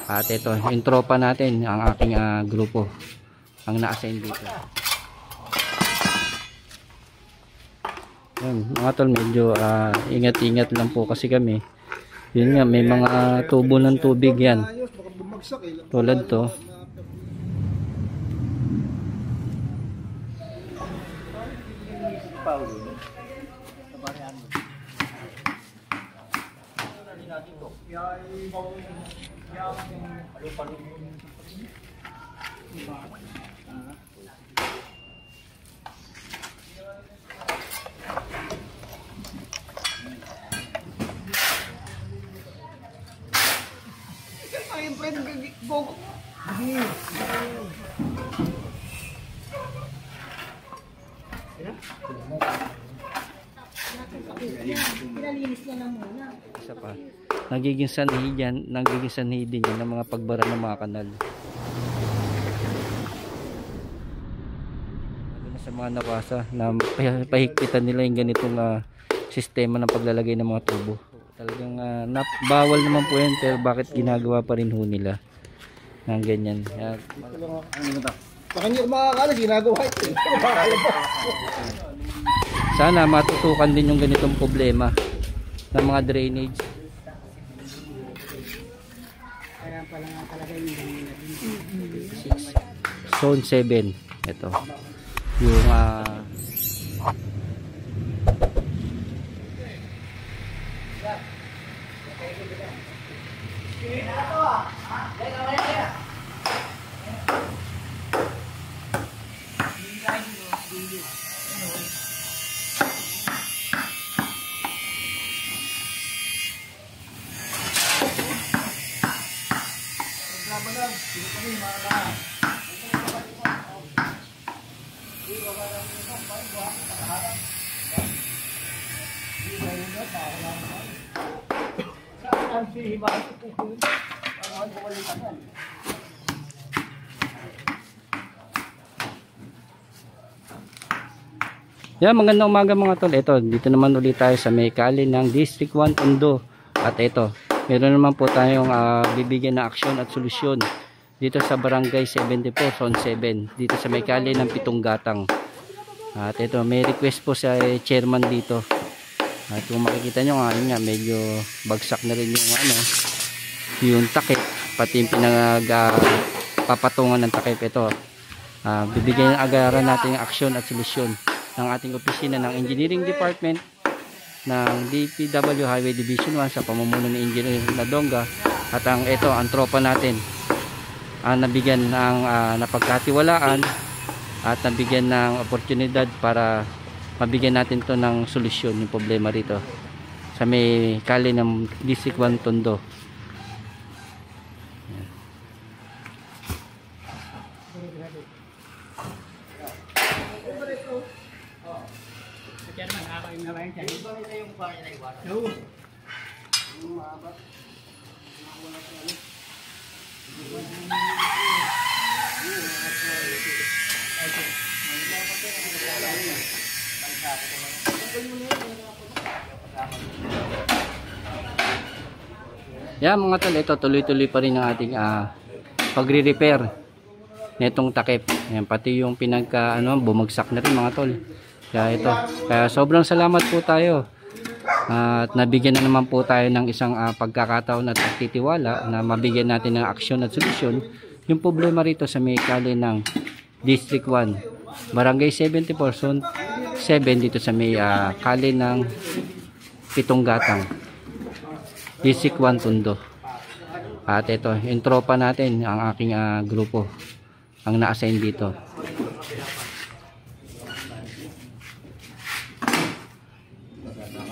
At ito, yung tropa natin, ang aking grupo, ang na-assign dito. Yan, mga tol, medyo ingat-ingat lang po kasi kami. Yun nga, may mga tubo ng tubig yan. Tulad to. Isa pa. Nagiging sanhi din yan ng mga pagbara ng mga kanal. Lalo na sa mga nawasa na pahigpitan nila yung ganitong sistema ng paglalagay ng mga tubo. Talagang bawal naman po yan, pero bakit ginagawa pa rin ho nila ng ganyan. Sana matutukan din yung ganitong problema ng mga drainage. Zone 7 ito yung yan, magandang umaga mga tol. Ito, dito naman ulit tayo sa may kali ng District 1 Tondo. At ito, meron naman po tayong bibigyan na aksyon at solusyon dito sa Barangay 74 Zone 7, dito sa may kali ng Pitong Gatang. At ito, may request po sa chairman dito. At kung makikita nyo nga, medyo bagsak na rin yung takip, pati yung papatungan ng takip. Ito, bibigyan ng agaran natin yung aksyon at solusyon ng ating opisina ng Engineering Department ng DPW Highway Division 1 sa pamumuno ni Engineer Nadonga. At ang tropa natin nabigyan ng napagkatiwalaan at nabigyan ng oportunidad para mabigyan natin to ng solusyon yung problema rito sa may kali ng District 1 Tondo. Yan mga tol, ito tuloy-tuloy pa rin ang ating pagre-repair nitong takip. Yan, pati yung bumagsak na rin mga tol. Kaya sobrang salamat po tayo. At nabigyan na naman po tayo ng isang pagkakataon at pagtitiwala na mabigyan natin ng aksyon at solusyon yung problema rito sa may kali ng District 1 Barangay 74 Zone 7 dito sa may kali ng Pitong Gatang, District 1 Tondo. At ito, yung tropa natin, ang aking grupo, ang na-assign dito.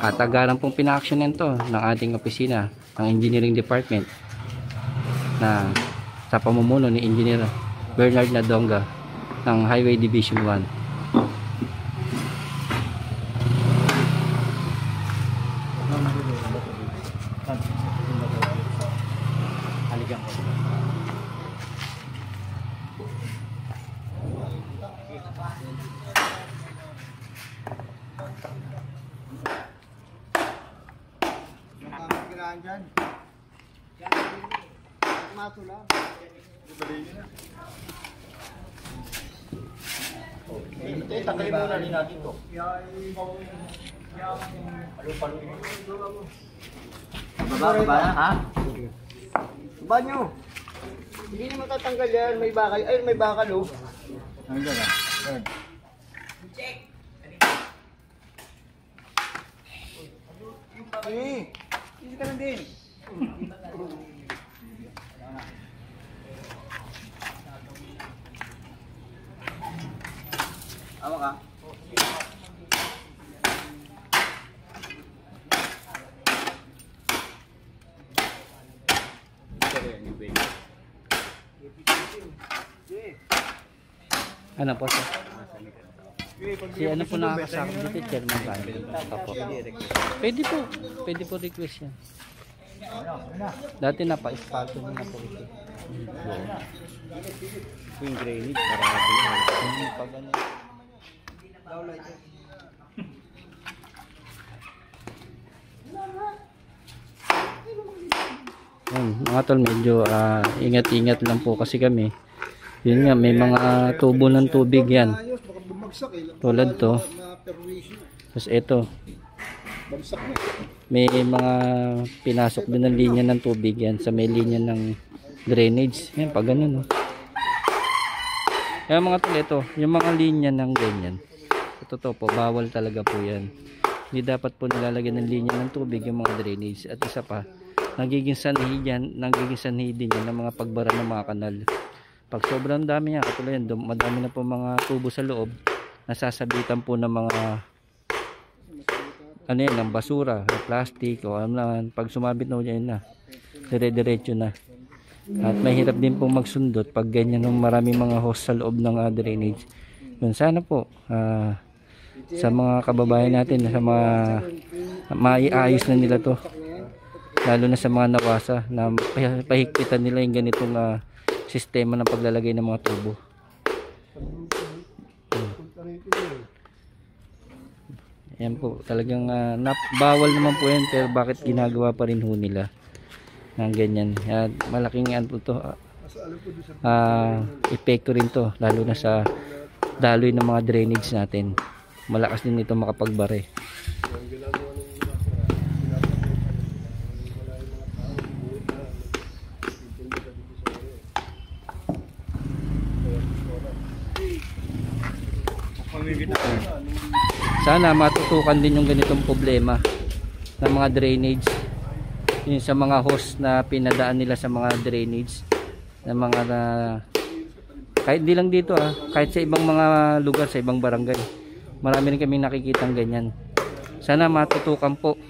At agaran pong pina-actionan to ng ating opisina ng Engineering Department na sa pamumuno ni Engineer Bernard Nadonga ng Highway Division 1. maso lang. Takay muna rin natin to. Baba, ha? Baba nyo. Hindi naman tatanggal yan. May bakal. Ay, may bakal oh. Nandiyan ka. Hindi ka lang din. Awa ka. Ano po sir? Si ano po nakakasakot dito, chairman tayo. Opo. Pwede po request yan. Dati napa-espalto na po ito. Yung granite, marami yun. Pag ano. Mga tol, medyo ingat-ingat lang po kasi kami. Yun nga, may mga tubo ng tubig yan. Tulad to. Tapos ito. May mga pinasok din ng linya ng tubig yan sa may linya ng drainage. Yan, pag ganun. No? Kaya mga tol, ito, yung mga linya ng ganyan. Ito po, bawal talaga po yan. Hindi dapat po nilalagyan ng linya ng tubig yung mga drainage. At isa pa, nagiging sanhi din yan ng mga pagbara ng mga kanal. Pag sobrang dami yan, katulad yan, madami na po mga tubo sa loob, nasasabitan po ng mga ano yan, ng basura, plastic o ano naman. Pag sumabit na yan na, dire-diretso na. At mahirap din po magsundot pag ganyan ng maraming mga hose sa loob ng drainage. Yun, sana po sa mga kababayan natin, sa mga maiayos na nila to, lalo na sa mga nawasa na pahigpitan nila yung ganitong sistema ng paglalagay ng mga tubo. Yan po, talagang bawal naman po yan, pero bakit ginagawa pa rin ho nila ng ganyan. Malaking epekto rin to, lalo na sa daloy ng mga drainage natin. Malakas din ito makapagbare. Sana matutukan din yung ganitong problema ng mga drainage, yung sa mga hose na pinadaan nila sa mga drainage ng mga kahit di lang dito kahit sa ibang mga lugar, sa ibang barangay, marami rin kaming nakikitang ganyan. Sana matutukan po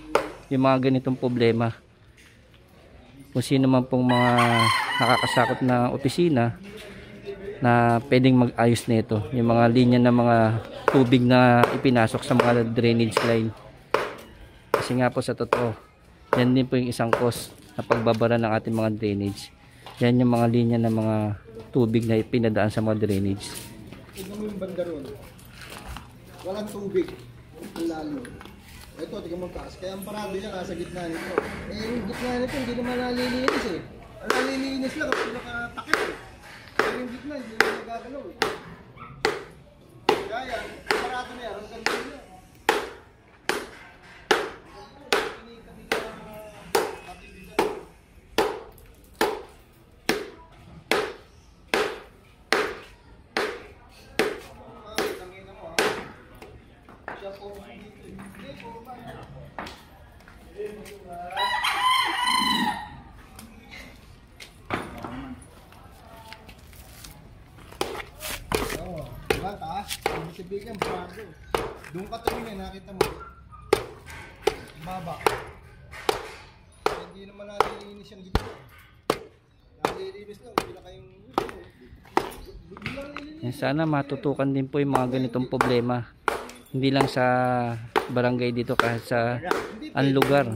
yung mga ganitong problema. Kung sino man pong mga nakakasakot na opisina na pwedeng mag-ayos nito, yung mga linya ng mga tubig na ipinasok sa mga drainage line. Kasi nga po sa totoo, yan din po yung isang cause na pagbabara ng ating mga drainage. Yan yung mga linya ng mga tubig na ipinadaan sa mga drainage. Tignan mo yung banda ron. Walang tubig. Ang lalo. Ito, tignan mo taas. Kaya ang parado niya nasa gitna nito. Yung gitna nito, hindi naman nalilinis Ang nalilinis lang kapag nakatakip Pero yung gitna, hindi naman nagagalaw Kaya, parado niya. Ang ganda niya. Diba taas? Ang sibigan, bago. Doon ka tumingin, nakita mo. Baba. Hindi naman nalilinis yung gitna. Nalilinis lang, hindi na kayong... Sana matutukan din po yung mga ganitong problema. Hindi lang sa barangay dito, kahit sa ang lugar.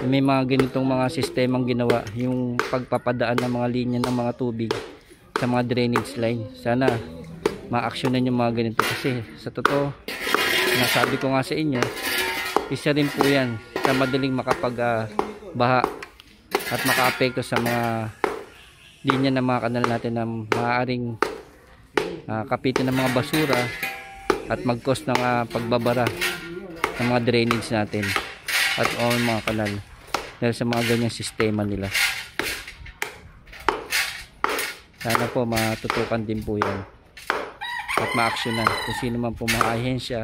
May mga ganitong mga sistemang ginawa, yung pagpapadaan ng mga linya ng mga tubig sa mga drainage line. Sana ma-actionan yung mga ganito, kasi sa totoo, nasabi ko nga sa inyo, isa rin po yan sa madaling makapag baha at makaapekto sa mga linya ng mga kanal natin na maaaring kapitin ng mga basura at mag-cause ng pagbabara ng mga drainage natin at mga kanal dahil sa mga ganyang sistema nila. Sana po matutukan din po yan at ma-actionan kung sino man po mga ahensya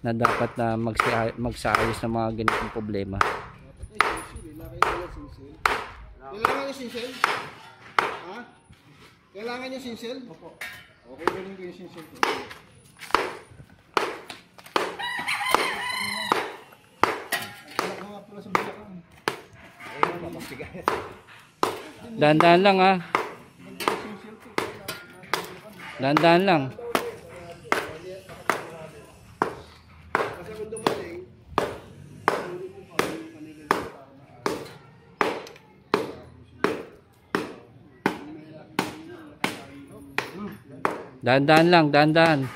na dapat na magsaayos ng mga ganitong problema. Kailangan yung sinsel? Ha? Kailangan yung sinsel? Opo. Okay, galing ko yung sinsel ko. Dahan-dahan lang ha. Dahan-dahan lang. Dahan-dahan lang, dahan-dahan.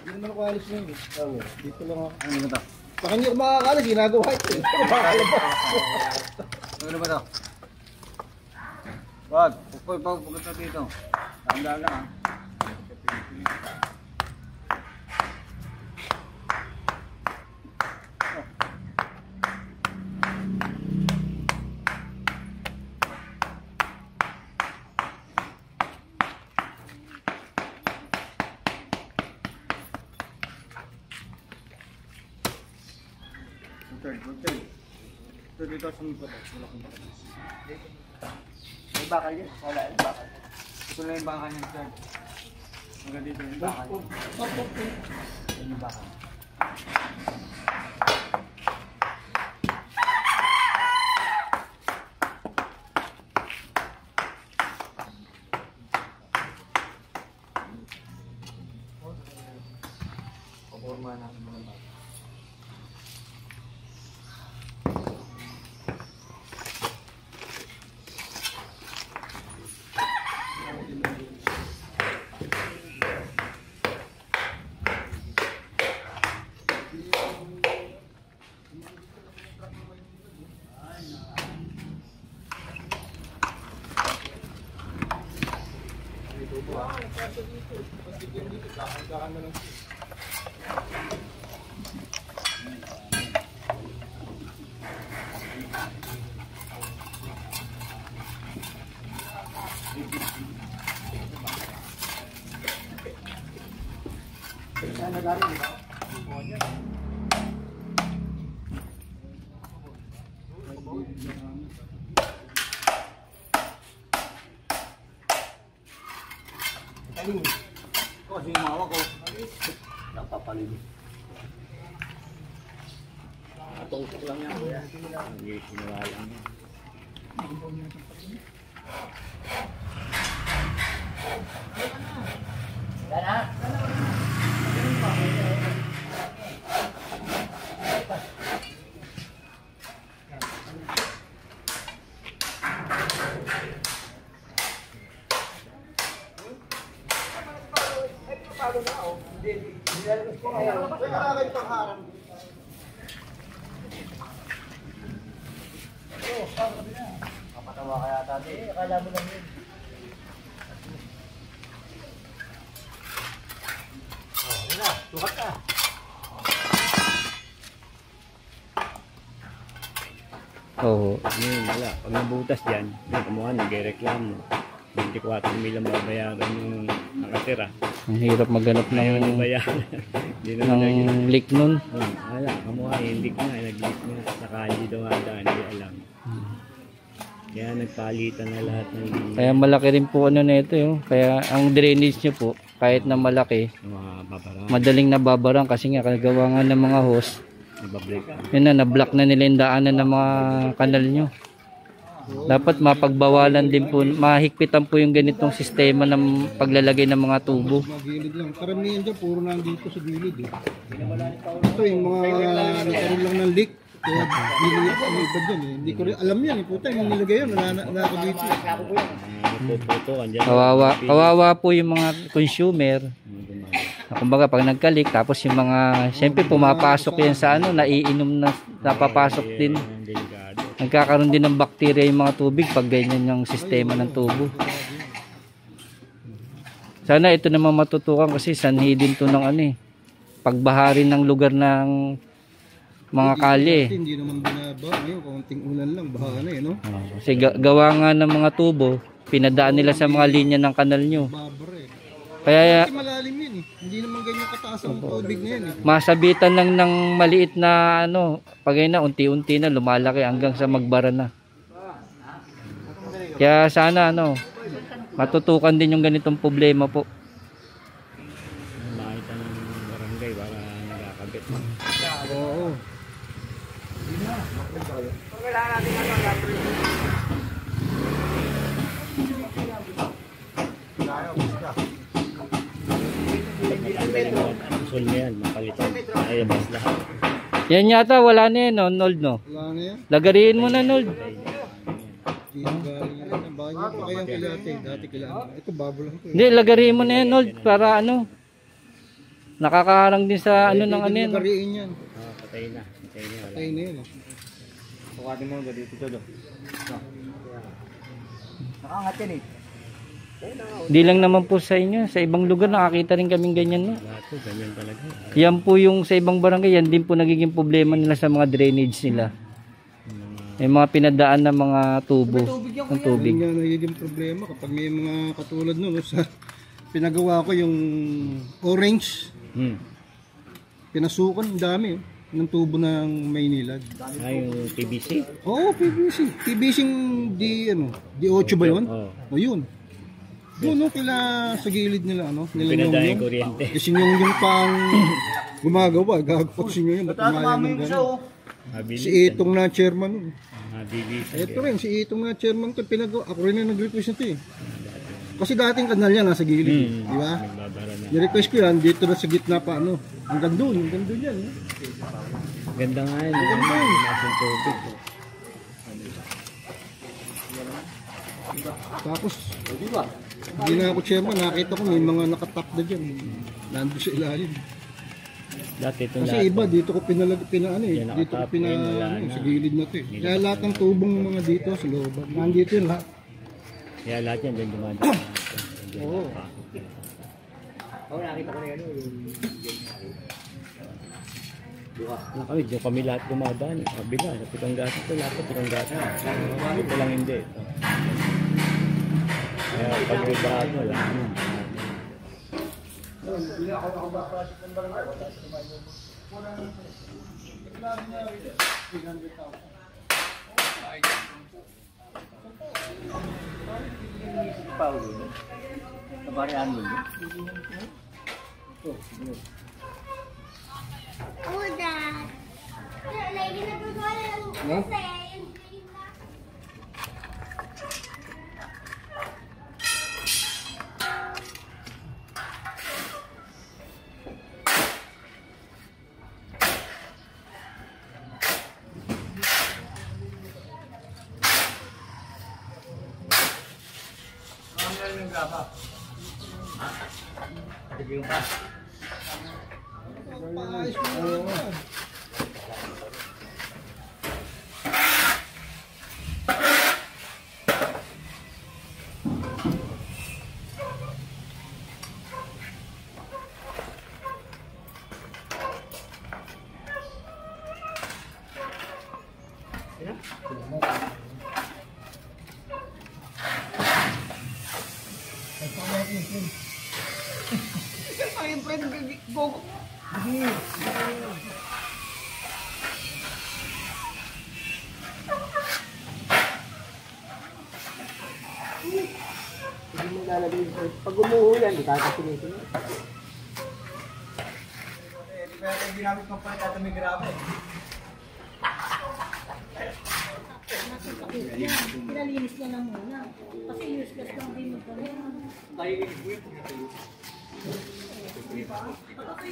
Hindi naman ako alis yun. Dito lang ako. Ano ba ito? Sa kanya makakalas, ginagawa ito. Ano ba ito? Wag, pupoy pa pupunta dito. Tanda lang ha. Ito dito sa mga may bakal yun? Wala yung bakal. Ito lang yung bakal ng third. Hanggang dito yung bakal. Yan yung bakal. Paporma natin mga bakal. Kasi yung mawa ko napapalinig. Atong-tok lang yan. Hindi sinawala yan. Dana? Kapatawa kaya tati. Akala mo lang yun. Yun na, sukat ka. Oo. Yun, wala. Pag nabutas dyan, yung kumuha, nag-reklamo. 24 mil ang babayaran yung nakatira. Ang hirap maghanap Ayaw ng bayaran. Hindi naman lagi. leak nun. Wala, kamuha, hindi ka nga, nag-leak na. Sakali daw ata, hindi alam. Kaya nagpalitan na lahat ng Kaya malaki rin po ano na ito. Kaya ang drainage nyo po, kahit na malaki, mga babara. madaling nababarang kasi nga kagawa nga ng mga hose. Nababreak. Yun na, na-block na nila yung daanan ng mga kanal nyo. Dapat mapagbawalan din po, mahigpitan po yung ganitong sistema ng paglalagay ng mga tubo. Mga gilid lang. Karamihan dyan, puro nandito sa gilid eh. Ito yung mga nagkaroon lang ng leak. Kaya nilagay ko ang iba dyan eh. Hindi ko rin alam yan eh. Puta, yung nilagay yun, nakakabito. Kawawa po yung mga consumer. Kumbaga pag nagkalik, tapos yung mga, siyempre pumapasok yan sa ano, naiinom na, napapasok din. Nagkakaroon din ng bakterya yung mga tubig pag ganyan yung sistema ng tubo. Sana ito naman matutukan kasi sanhi din to ng ano eh, pagbahari ng lugar ng mga kalye. Hindi naman binaba. Ngayon, kaunting ulan lang, baha na eh, no? Kasi gawa nga ng mga tubo, pinadaan nila sa mga linya ng kanal nyo. Babar eh. Kaya Kasi malalim yun eh. Hindi naman ganyan kataas ang tubig na yan eh. masabitan lang ng maliit na ano, pag na unti-unti na lumalaki hanggang sa magbara na. Kaya sana ano, matutukan din yung ganitong problema po. Makita ng barangay para nagkakabit. Oo. Usul niya yan, mapalitan. Ayabas lahat. Yan yata wala na yan, no, Nold, no? Wala na yan. Lagariin mo na, Nold. Dito galing yan. Baka nyo pa kayang kilate. Dati kilate. Ito babo lang ito eh. Hindi, lagariin mo na yan, Nold, para ano, nakakaharang din sa ano ng ano yan. Nagariin yan. Patay na. Patay na. Patay na yan eh. Sukatin mo nga dito to. Nakaangat yan eh. Di lang naman po sa inyo, sa ibang lugar nakakita rin kaming ganyan, no? Lahat po, ganyan talaga. Yan po yung sa ibang barangay, yan din po nagiging problema nila sa mga drainage nila. May mga pinadaan ng mga tubo ng tubig. Yan nga nagiging problema kapag may mga katulad nun. Sa pinagawa ko yung orange. Pinasukan, dami ng tubo ng Maynilad. Yung PVC? Oo, PVC. PVC di ano, di 8 ba yun? Oo. O yun. Yun, no, kila sa gilid nila, ano, nila Pinadaan yung yung kuryente. kasi yung pang gumagawa, gagawin nyo yun, matumayan ng gano'n. Si Itong na chairman. Ito rin, si Itong na chairman ko, pinagawa, ako rin na nag-request nito eh. Kasi dating kanal yan, nasa gilid, di ba? Ni-request ko yan, dito na sa gitna pa, ano, hanggang doon yan. Eh. Ganda nga yun. Ganda yun. Nasang tubig. Tapos, hindi na ako chairman, nakita ko may mga nakatap na dyan. Nandun sa ilalim. Dati itong Kasi lahat. iba, dito ko dito ko sa gilid na ito eh. Kaya lahat ng tubong mga dito sa loob, nandito yun lahat. Kaya lahat yan, dyan dumadaan. Oo. Nakita ko na yan. Diyan kami lahat dumadaan. Kabila, sa pitong gata ito, lahat sa pitong gata. Ito lang hindi. Kaya pag ibahan mo lang. Pag umuho yan, di kakasinitin. Kaya ginamit ng pala may grabe. Yan, pinalinis niya lang muna. Kasi useless lang din yung ganyan. Kasi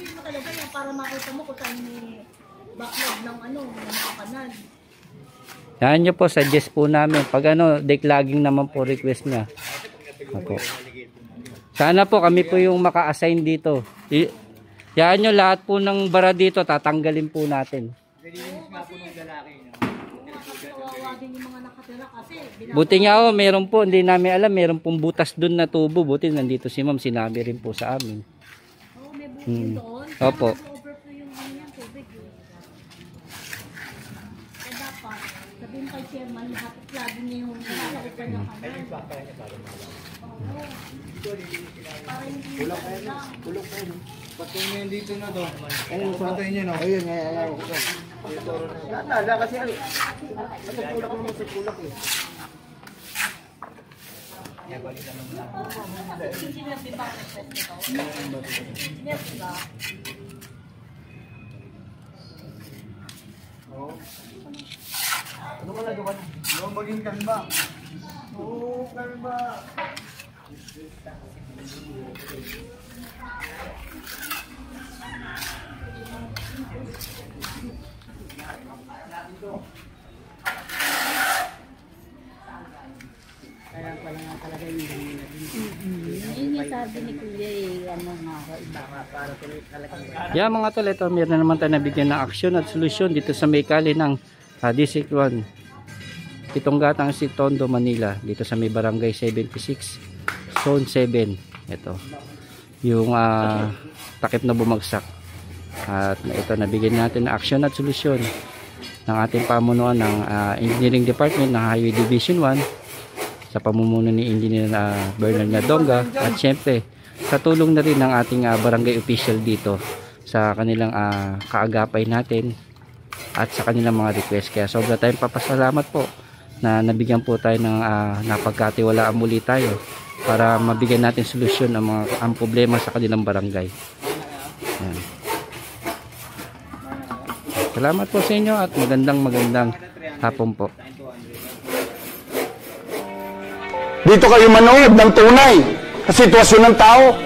yun na talaga yan, para makita mo kung saan may backlog ng ano, ng mga kanal. Yan nyo po, suggest po namin. Pag ano, declogging naman po request niya. Ako. Sana po kami po yung maka-assign dito. Yan nyo, lahat po ng bara dito, tatanggalin po natin. Nililinis nga po ng lalaki. Kawawa din yung mga nakatira kasi. Buti nga oh, meron po, hindi namin alam, meron pong butas dun na tubo. Buti nandito si ma'am, sinabi rin po sa amin. Oo, may bukid doon. Opo. Overflow yung ano yan, tubig. Kaya dapat, sabihin kay chairman, lahat lagi niya yung nalakot ka ng kanal. Oo. Para hindi Kulok kayo na. Kulok kayo na. Patuloy niyo dito na to. Ayun, patuloy niyo na. Ayun, ayaw ko. Nala kasi ano. Kasi kulak naman sa kulak eh. Yes, ba? Oo. Ano ka nagawa na? Oo, maging kanba. Oo, kanba. Kaya pala nga talaga yung yun yung sabi ni Kuya ano nga iba para talagang Yeah mga tol, ito meron naman tayo nabigyan ng aksyon at solusyon dito sa may kali ng District 1 Pitong Gatang si Tondo, Manila, dito sa may barangay 76 Zone 7. Ito yung takip na bumagsak, at ito nabigyan natin ng aksyon at solusyon ng ating pamunuan ng Engineering Department ng Highway Division 1 sa pamumuno ni Engineer Bernard Nadonga, at syempre sa tulong na rin ng ating barangay official dito sa kanilang kaagapay natin at sa kanilang mga request. Kaya sobra tayong papasalamat po na nabigyan po tayo ng napagkatiwalaan muli tayo para mabigyan natin solusyon ang problema sa kanilang barangay. Yan. Salamat po sa inyo at magandang hapon po. Dito kayo manood ng tunay sa sitwasyon ng tao.